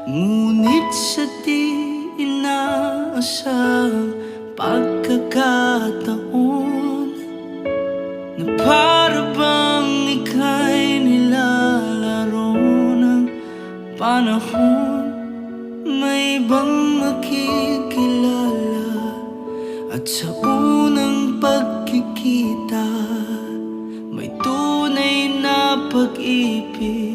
Ngunit sa di inaasahang pagkakataon, na para bang ika'y nilalaro ng panahon, may ibang makikilala at sa unang pagkikita may tunay na pag-ibig